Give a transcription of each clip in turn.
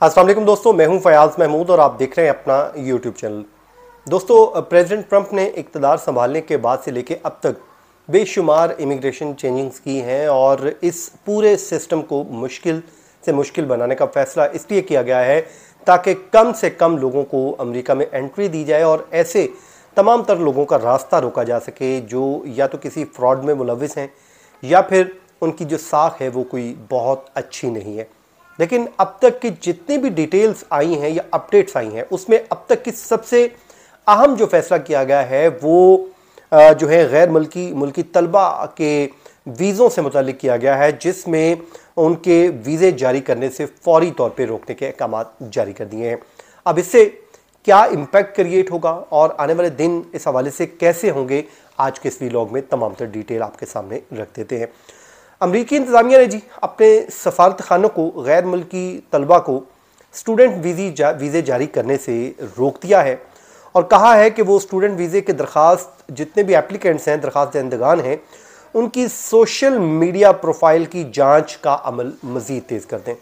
अस्सलाम वालेकुम दोस्तों, मैं हूं फयाज महमूद और आप देख रहे हैं अपना यूट्यूब चैनल। दोस्तों, प्रेसिडेंट ट्रंप ने इक़्तिदार संभालने के बाद से लेके अब तक बेशुमार इमिग्रेशन चेंजिंग्स की हैं और इस पूरे सिस्टम को मुश्किल से मुश्किल बनाने का फ़ैसला इसलिए किया गया है ताकि कम से कम लोगों को अमेरिका में एंट्री दी जाए और ऐसे तमाम तर लोगों का रास्ता रोका जा सके जो या तो किसी फ्रॉड में मुलविस हैं या फिर उनकी जो साख है वो कोई बहुत अच्छी नहीं है। लेकिन अब तक की जितनी भी डिटेल्स आई हैं या अपडेट्स आई हैं उसमें अब तक की सबसे अहम जो फैसला किया गया है वो जो है गैर मुल्की तलबा के वीज़ों से मुताल्लिक किया गया है, जिसमें उनके वीज़े जारी करने से फौरी तौर पे रोकने के अहकाम जारी कर दिए हैं। अब इससे क्या इम्पैक्ट क्रिएट होगा और आने वाले दिन इस हवाले से कैसे होंगे, आज के इस वीलॉग में तमाम तर डिटेल आपके सामने रख देते हैं। अमरीकी इंतज़ामिया ने अपने सफारत खानों को गैर मुल्की तलबा को स्टूडेंट वीज़े जारी करने से रोक दिया है और कहा है कि वो स्टूडेंट वीज़े के दरख्वास्त जितने भी एप्लीकेंट्स हैं, दरख्वास्त दहिंदगान हैं, उनकी सोशल मीडिया प्रोफाइल की जांच का अमल मज़ीद तेज़ कर दें।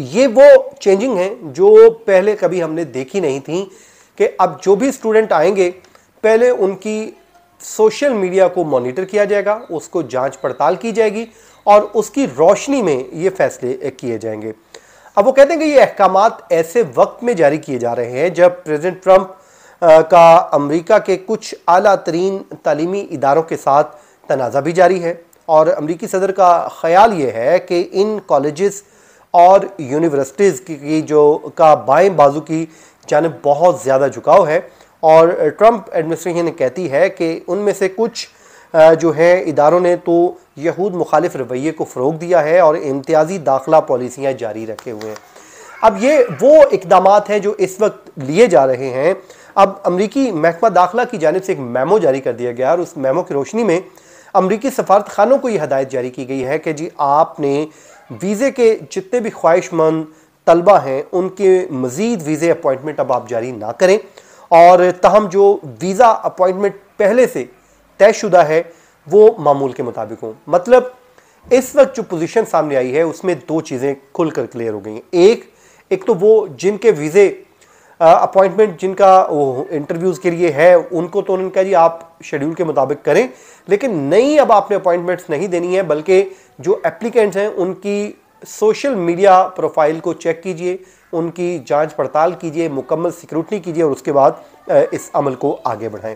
ये वो चेंजिंग है जो पहले कभी हमने देखी नहीं थी कि अब जो भी स्टूडेंट आएंगे पहले उनकी सोशल मीडिया को मॉनिटर किया जाएगा, उसको जांच पड़ताल की जाएगी और उसकी रोशनी में ये फैसले किए जाएंगे। अब वो कहते हैं कि ये अहकामात ऐसे वक्त में जारी किए जा रहे हैं जब प्रेसिडेंट ट्रंप का अमेरिका के कुछ आला तरीन तालीमी इदारों के साथ तनाज़ा भी जारी है और अमेरिकी सदर का ख्याल ये है कि इन कॉलेजेस और यूनिवर्सिटीज़ की जो का बाएं बाजू की जानिब बहुत ज़्यादा झुकाव है और ट्रंप एडमिनिस्ट्रेशन कहती है कि उनमें से कुछ जो है इदारों ने तो यहूद मुखालिफ रवैये को फ़रोग दिया है और इम्तियाजी दाखिला पॉलिसियाँ जारी रखे हुए हैं। अब ये वो इकदामात हैं जो इस वक्त लिए जा रहे हैं। अब अमरीकी महकमा दाखिला की जानिब से एक मेमो जारी कर दिया गया और उस मेमो की रोशनी में अमरीकी सफारत खानों को ये हदायत जारी की गई है कि जी आपने वीज़े के जितने भी ख्वाहिशमंद तलबा हैं उनके मज़ीद वीज़े अपॉइंटमेंट अब आप जारी ना करें और तहम जो वीज़ा अपॉइंटमेंट पहले से तयशुदा है वो मामूल के मुताबिक हो। मतलब इस वक्त जो पोजीशन सामने आई है उसमें दो चीज़ें खुलकर क्लियर हो गई हैं। एक तो वो जिनके वीज़े अपॉइंटमेंट जिनका वो इंटरव्यूज़ के लिए है उनको तो उन्होंने कहा जी आप शेड्यूल के मुताबिक करें, लेकिन नई अब आपने अपॉइंटमेंट्स नहीं देनी है बल्कि जो एप्लीकेंट्स हैं उनकी सोशल मीडिया प्रोफाइल को चेक कीजिए, उनकी जांच पड़ताल कीजिए, मुकम्मल सिक्योरिटी कीजिए और उसके बाद इस अमल को आगे बढ़ाएं।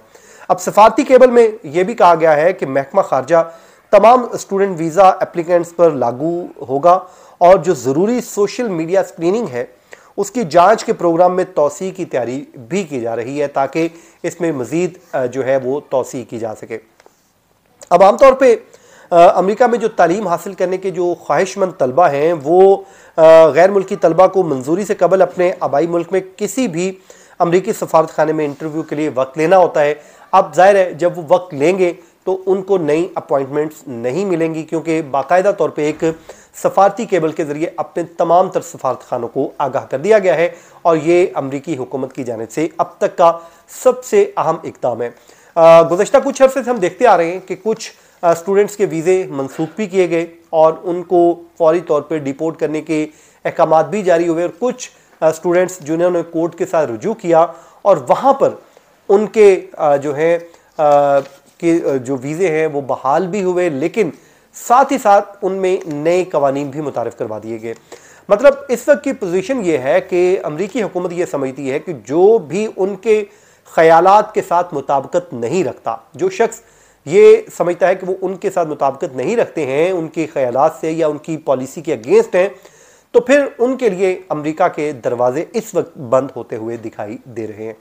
अब सफारती केबल में यह भी कहा गया है कि महकमा खारजा तमाम स्टूडेंट वीज़ा एप्लीकेंट्स पर लागू होगा और जो ज़रूरी सोशल मीडिया स्क्रीनिंग है उसकी जांच के प्रोग्राम में तौसी की तैयारी भी की जा रही है ताकि इसमें मज़ीद जो है वो तौसी की जा सके। अब आमतौर पर अमेरिका में जो तालीम हासिल करने के जो ख्वाहिशमंद तलबा हैं वो गैर मुल्की तलबा को मंजूरी से कबल अपने आबाई मुल्क में किसी भी अमरीकी सफारत खाने में इंटरव्यू के लिए वक्त लेना होता है। अब जाहिर है जब वो वक्त लेंगे तो उनको नई अपॉइंटमेंट्स नहीं मिलेंगी क्योंकि बाकायदा तौर पे एक सफारती केबल के ज़रिए अपने तमाम तर सफारत खानों को आगाह कर दिया गया है और ये अमरीकी हुकूमत की जानिब से अब तक का सबसे अहम इक़दाम है। गुज़श्ता कुछ अरसे से हम देखते आ रहे हैं कि कुछ स्टूडेंट्स के वीज़े मनसूख भी किए गए और उनको फौरी तौर पर डिपोर्ट करने के अहकाम भी जारी हुए और कुछ स्टूडेंट्स जिन्होंने कोर्ट के साथ रुजू किया और वहाँ पर उनके जो है कि जो वीज़े हैं वो बहाल भी हुए, लेकिन साथ ही साथ उनमें नए कवानीन भी मुतारिफ करवा दिए गए। मतलब इस वक्त की पोजीशन ये है कि अमरीकी हुकूमत ये समझती है कि जो भी उनके ख्यालात के साथ मुताबिकत नहीं रखता, जो शख्स ये समझता है कि वो उनके साथ मुताबिकत नहीं रखते हैं, उनके ख्यालात से या उनकी पॉलिसी के अगेंस्ट हैं, तो फिर उनके लिए अमेरिका के दरवाजे इस वक्त बंद होते हुए दिखाई दे रहे हैं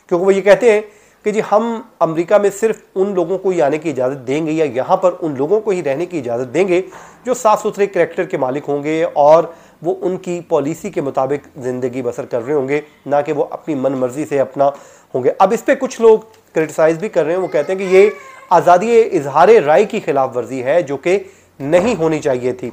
क्योंकि वो ये कहते हैं कि जी हम अमेरिका में सिर्फ उन लोगों को ही आने की इजाज़त देंगे या यहाँ पर उन लोगों को ही रहने की इजाज़त देंगे जो साफ़ सुथरे करैक्टर के मालिक होंगे और वो उनकी पॉलिसी के मुताबिक ज़िंदगी बसर कर रहे होंगे, ना कि वो अपनी मन मर्जी से अपना होंगे। अब इस पर कुछ लोग क्रिटिसाइज़ भी कर रहे हैं, वो कहते हैं कि ये आज़ादी इजहार राय की खिलाफ वर्जी है जो कि नहीं होनी चाहिए थी।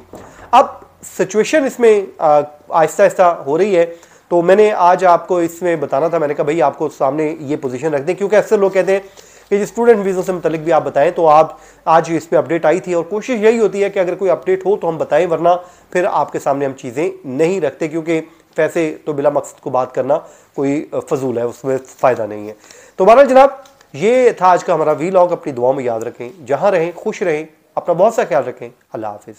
अब सिचुएशन इसमें आहिस्ता आहिस्ता हो रही है तो मैंने आज आपको इसमें बताना था, मैंने कहा भाई आपको सामने ये पोजीशन रख दें क्योंकि अक्सर लोग कहते हैं कि स्टूडेंट वीज़ों से मुतल्लिक भी आप बताएं, तो आप आज इस पर अपडेट आई थी और कोशिश यही होती है कि अगर कोई अपडेट हो तो हम बताएं, वरना फिर आपके सामने हम चीज़ें नहीं रखते क्योंकि वैसे तो बिला मकसद को बात करना कोई फजूल है, उसमें फ़ायदा नहीं है। तो बहरहाल जनाब, ये था आज का हमारा वीलॉग। अपनी दुआओं में याद रखें, जहाँ रहें खुश रहें, अपना बहुत सा ख्याल रखें। अल्लाह हाफिज़।